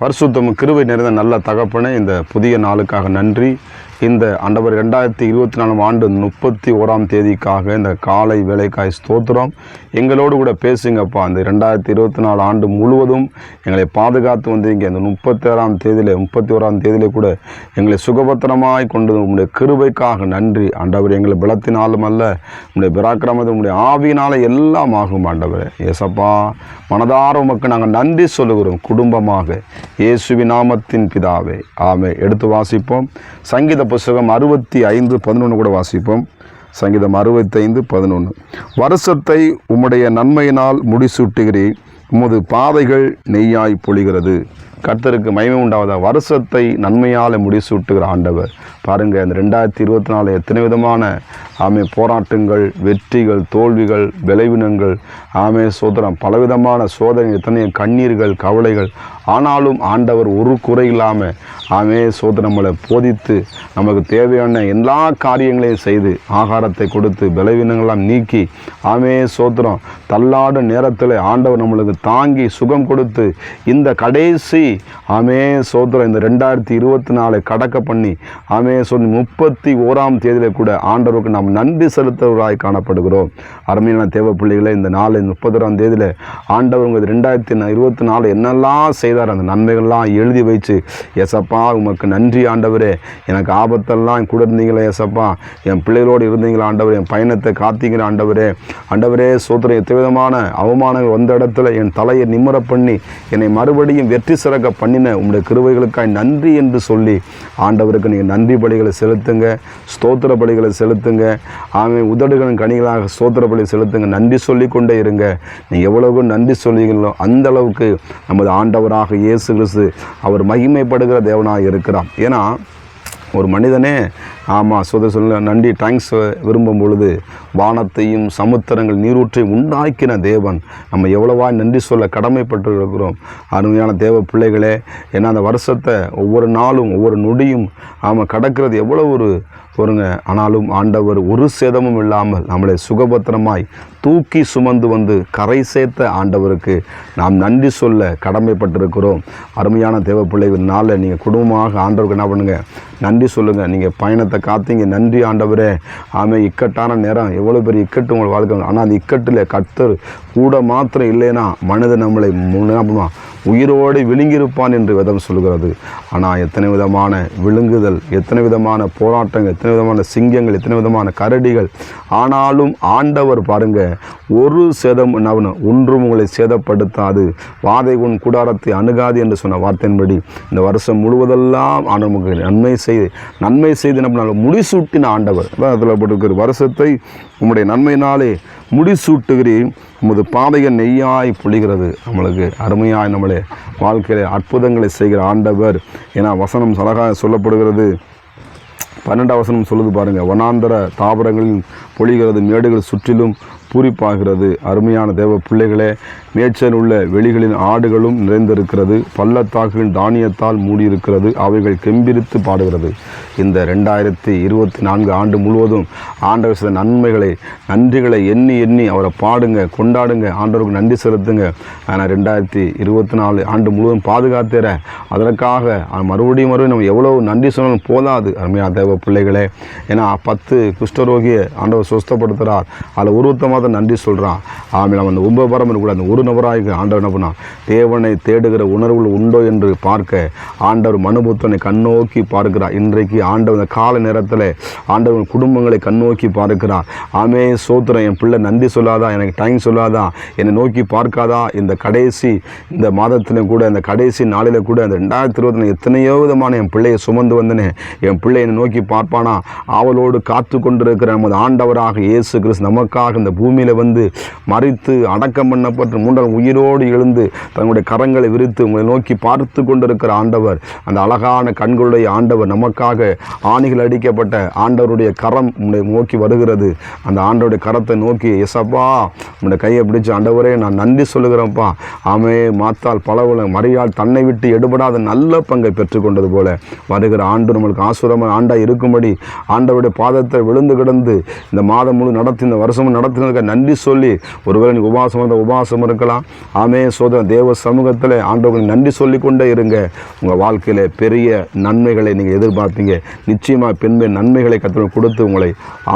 பரிசுத்தம் கிருபை நிறைந்த நல்ல தகப்பனே, இந்த புதிய நாளுக்காக நன்றி. இந்த ஆண்டவர் 2024 ஆண்டு 31ஆம் தேதிக்காக இந்த காலை வேலைக்காய் ஸ்தோத்திரம். எங்களோடு கூட பேசுங்கப்பா. இந்த 2024 ஆண்டு முழுவதும் எங்களை பாதுகாத்து வந்தீங்க. இந்த 31ஆம் தேதியிலே கூட எங்களை சுகபத்திரமாய் கொண்டு உங்களுடைய கிருபைக்காக நன்றி ஆண்டவர். எங்களை பலத்தினாலும் அல்ல, உங்களுடைய பராக்கிரமத்தை உங்களுடைய ஆவியினால எல்லாம் ஆகும் ஆண்டவர். ஏசப்பா, மனதார உமக்கு நாங்கள் நன்றி சொல்லுகிறோம். குடும்பமாக இயேசுவின் நாமத்தின் பிதாவே, ஆமே. எடுத்து வாசிப்போம். சங்கீத புஸ்தகம் 65:11 கூட வாசிப்போம். சங்கீதம் 65:11. வருஷத்தை உம்முடைய நன்மையினால் முடிசூட்டுகிறீர், உமது பாதைகள் நெய்யாய் பொழிகிறது. கர்த்தருக்கு மகிமை உண்டாவதா. வருஷத்தை நன்மையால் முடிசூட்டுகிற ஆண்டவர். பாருங்கள், இந்த 2024 எத்தனை விதமான போராட்டங்கள், வெற்றிகள், தோல்விகள், விளைவினங்கள், சோதனம், பலவிதமான சோதனை, எத்தனையோ கண்ணீர்கள், கவலைகள். ஆனாலும் ஆண்டவர் ஒரு குறை இல்லாமல் சோதனை நம்மளை போதித்து நமக்கு தேவையான எல்லா காரியங்களையும் செய்து ஆகாரத்தை கொடுத்து விளைவினங்களாம் நீக்கி சோத்திரம் தள்ளாடும் நேரத்தில் ஆண்டவர் நம்மளுக்கு தாங்கி சுகம் கொடுத்து இந்த கடைசி சோத்திரம் இந்த 2024 கடக்க பண்ணி சொல்லி 31ஆம் தேதியில கூட ஆண்டவருக்கு நாம் நன்றி செலுத்துவராய் காணப்படுகிறோம். அருமையான தேவ பிள்ளைகளை, இந்த நாள் 31ஆம் தேதியில ஆண்டவர் 2024 என்னெல்லாம் செய்தார் அந்த நன்மைகள்லாம் எழுதி வச்சு, ஏசப்பா உமக்கு நன்றி ஆண்டவரே, எனக்கு ஆபத்தெல்லாம் கூட இருந்தீங்களே ஏசப்பா, என் பிள்ளைகளோடு இருந்தீங்களா ஆண்டவரே, என் பயணத்தை காத்தீங்கிற ஆண்டவரே. ஆண்டவரே சோத்திரம், எத்தனை விதமான அவமானங்கள் வந்த இடத்துல என் தலையை நிம்மர பண்ணி என்னை மறுபடியும் வெற்றி சிறக்க பண்ணின உங்களுடைய கிருபைகளுக்காய் நன்றி என்று சொல்லி ஆண்டவருக்கு நீங்கள் நன்றி பலிகளை செலுத்துங்க, ஸ்தோத்திர பலிகளை செலுத்துங்க. உதடுகளின் கனிகளாக ஸ்தோத்திர பலி செலுத்துங்க. நன்றி சொல்லி கொண்டே இருங்க. நீங்கள் எவ்வளவு நன்றி சொல்லுவீங்களோ அந்த அளவுக்கு நமது ஆண்டவராக இயேசு கிறிஸ்து அவர் மகிமைப்படுகிற தேவனாக இருக்கிறார். ஏன்னா ஒரு மனிதனே சொல்ல நன்றி தேங்க்ஸ் விரும்பும் பொழுது வானத்தையும் சமுத்திரங்கள் நீரூற்றை உண்டாக்கின தேவன் நம்ம எவ்வளவா நன்றி சொல்ல கடமைப்பட்டு இருக்கிறோம். அருமையான தேவ பிள்ளைகளே, ஏன்னா அந்த வருஷத்தை ஒவ்வொரு நாளும் ஒவ்வொரு நொடியும் கடக்கிறது எவ்வளோ பொருங்க. ஆனாலும் ஆண்டவர் ஒரு சேதமும் இல்லாமல் நம்மளை சுகபத்திரமாய் தூக்கி சுமந்து வந்து கரை சேர்த்த ஆண்டவருக்கு நாம் நன்றி சொல்ல கடமைப்பட்டிருக்கிறோம். அருமையான தேவ பிள்ளைகள் நாளில் நீங்கள் குடும்பமாக ஆண்டவருக்கு என்ன பண்ணுங்கள், நன்றி சொல்லுங்கள். நீங்கள் பயணத்தை காத்தீங்க, நன்றி ஆண்டவரே. இக்கட்டான நேரம், எவ்வளோ பெரிய இக்கட்டு உங்களை வாழ்க்கை. ஆனால் அந்த இக்கட்டில் கர்த்தர் கூட மாத்திரம் இல்லைன்னா மனிதன் நம்மளை என்ன பண்ணுவான், உயிரோடு விழுங்கியிருப்பான் என்று வேதம் சொல்கிறது. ஆனால் எத்தனை விதமான விழுங்குதல், எத்தனை விதமான போராட்டங்கள், எத்தனை விதமான சிங்கங்கள், எத்தனை விதமான கரடிகள். ஆனாலும் ஆண்டவர் பாருங்க, ஒரு சேதம் ஒன்றும் உங்களை சேதப்படுத்தாது, வாதை உன் கூடாரத்தை அணுகாது என்று சொன்ன வார்த்தையின்படி இந்த வருஷம் முழுவதெல்லாம் ஆண்டவருக்கு நன்மை செய்து நம்ம முடிசூட்டின ஆண்டவர். அதில் போட்டிருக்கிற வருஷத்தை உம்முடைய நன்மையினாலே முடிசூட்டுகிறீர், உமது பாதைகள் நெய்யாய் பொழிகிறது. நம்மளுக்கு அருமையாய் நம்மளே வாழ்க்கையில் அற்புதங்களை செய்கிற ஆண்டவர். ஏன்னா வசனம் அழகாக சொல்லப்படுகிறது. 12ஆம் வசனம் சொல்லுது பாருங்க, வனாந்தர தாவரங்களில் பொழிகிறது, மேடுகள் சுற்றிலும் பூரிப்பாகிறது. அருமையான தேவ பிள்ளைகளே, மேய்ச்சல் உள்ள வெளிகளின் ஆடுகளும் நிறைந்திருக்கிறது, பள்ளத்தாக்குகள் தானியத்தால் மூடியிருக்கிறது, அவைகள் கெம்பிரித்து பாடுகிறது. இந்த 2024 ஆண்டு முழுவதும் ஆண்டவர் செய்த நன்றிகளை எண்ணி அவரை பாடுங்க, கொண்டாடுங்க, ஆண்டவருக்கு நன்றி செலுத்துங்க. ஆனால் 2024 ஆண்டு முழுவதும் பாதுகாத்துற அதற்காக மறுபடியும் நம்ம எவ்வளவு நன்றி சொன்னாலும் போதாது. அருமையான தேவ பிள்ளைகளே, ஏன்னா 10 குஷ்டரோகியை ஆண்டவர் சுஸ்தப்படுத்துகிறார். அதில் ஒருத்தமாக நன்றி சொல்கிறான். நம்ம அந்த உபபரம் கூட அந்த ஒரு நபராக ஆண்டவர் என்ன பண்ணான், தேவனை தேடுகிற உணர்வுகள் உண்டோ என்று பார்க்க ஆண்டவர் மனுபுத்தனை கண்ணோக்கி பார்க்கிறார். இன்றைக்கு ஆண்டவர் இந்த கால நேரத்தில் ஆண்டவர் குடும்பங்களை கண்ணோக்கி பார்க்கிறார். சோத்திரம், என் பிள்ளை நன்றி சொல்லாதா, எனக்கு டைம் சொல்லாதா, என்னை நோக்கி பார்க்காதா. இந்த கடைசி இந்த மாதத்திலும் கூட, இந்த கடைசி நாளில் கூட, அந்த 2024 எத்தனையோ விதமான என் பிள்ளையை சுமந்து வந்தனே, என் பிள்ளை என்னை நோக்கி பார்ப்பானா அவளோடு காத்து கொண்டிருக்கிற நமது ஆண்டவராக இயேசு கிறிஸ்து நமக்காக இந்த பூமியில் வந்து மரித்து அடக்கம் பண்ணப்பட்டு 3ஆம் உயிரோடு எழுந்து தங்களுடைய கரங்களை விரித்து உங்களை நோக்கி பார்த்து கொண்டிருக்கிற ஆண்டவர், அந்த அழகான கண்களுடைய ஆண்டவர், நமக்காக ஆணிகள் அடிக்கப்பட்ட ஆண்டவருடைய கரம் உங்களை நோக்கி வருகிறது. அந்த ஆண்டவருடைய கரத்தை நோக்கி, எசப்பா உங்களுடைய கையை பிடிச்சு, ஆண்டவரே நான் நன்றி சொல்லுகிறேன்ப்பா. மாத்தால் பலவள மரியாள் தன்னை விட்டு எடுபடாத நல்ல பங்கை பெற்றுக்கொண்டது போல வருகிற ஆண்டு நம்மளுக்கு ஆசுரமான ஆண்டாய் இருக்கும்படி ஆண்டவருடைய பாதத்தை விழுந்து கிடந்து இந்த மாதம் முழு நடத்தி, இந்த வருஷமும் நடத்தினதுக்கு கொடுத்ததுக்கு நன்றி சொல்லி, ஒருவேளை நீங்கள் உபவாசம் இருந்தால் உபவாசம் இருக்கலாம். ஆமே சோதரன், தேவ சமூகத்தில் ஆண்டவர்களுக்கு நன்றி சொல்லி கொண்டே இருங்க. உங்கள் வாழ்க்கையில் பெரிய நன்மைகளை நீங்கள் எதிர்பார்ப்பீங்க. நிச்சயமாக பெண்மை நன்மைகளை கர்த்தர் கொடுத்து உங்களை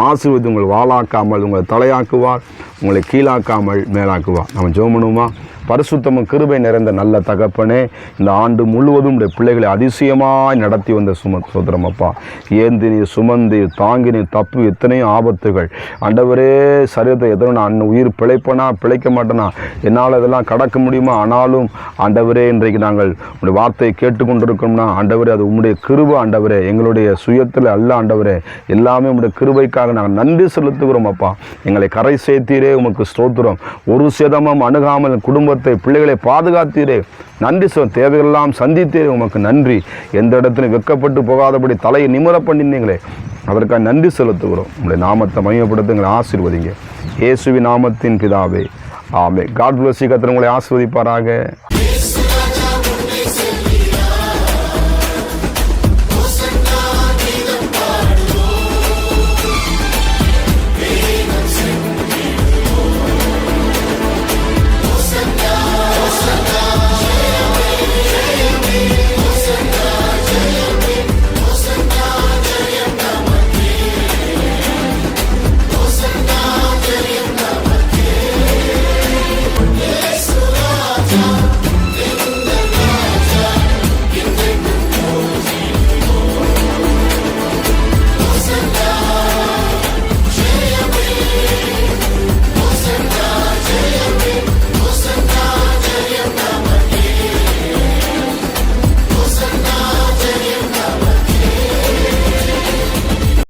ஆசீர்வதித்து உங்களை வாளாக்காமல் உங்களை தலையாக்குவார், உங்களை கீழாக்காமல் மேலாக்குவார். நம்ம ஜெபம் பண்ணுவோமா? பரிசுத்தமும் கிருபை நிறைந்த நல்ல தகப்பனே, இந்த ஆண்டு முழுவதும் உடைய பிள்ளைகளை அதிசயமாய் நடத்தி வந்த சோதரம் அப்பா, ஏந்தி நீ சுமந்து தாங்கி நீ தப்பு எத்தனையோ ஆபத்துகள் ஆண்டவரே, சரீரத்தை எத்தனை நான் உயிர் பிழைப்பனா பிழைக்க மாட்டேனா, என்னால் இதெல்லாம் கடக்க முடியுமா? ஆனாலும் ஆண்டவரே, இன்றைக்கு நாங்கள் உடைய வார்த்தையை கேட்டுக்கொண்டிருக்கோம்னா ஆண்டவரே, அது உம்முடைய கிருபை ஆண்டவரே, எங்களுடைய சுயத்தில் அல்ல ஆண்டவரே, எல்லாமே உம்முடைய கிருபைக்காக நாங்கள் நன்றி செலுத்துகிறோம் அப்பா. எங்களை கரை சேர்த்தீரே, உமக்கு ஸ்தோத்திரம். ஒரு சேதமும் அணுகாமல் குடும்பத்தை பிள்ளைகளை பாதுகாத்தீரே, நன்றி சொல். தேவையெல்லாம் சந்தித்தீரே, உமக்கு நன்றி. எந்த இடத்துல வெட்கப்பட்டு போகாதபடி தலையை நிமிர பண்ணினீங்களே, அதற்காக நன்றி செலுத்துகிறோம். உங்களுடைய நாமத்தை மையப்படுத்த எங்களை ஆசீர்வதிங்க. இயேசுவின் நாமத்தின் பிதாவே, ஆமென். God bless you. கர்த்தர் உங்களை ஆசீர்வதிப்பாராக.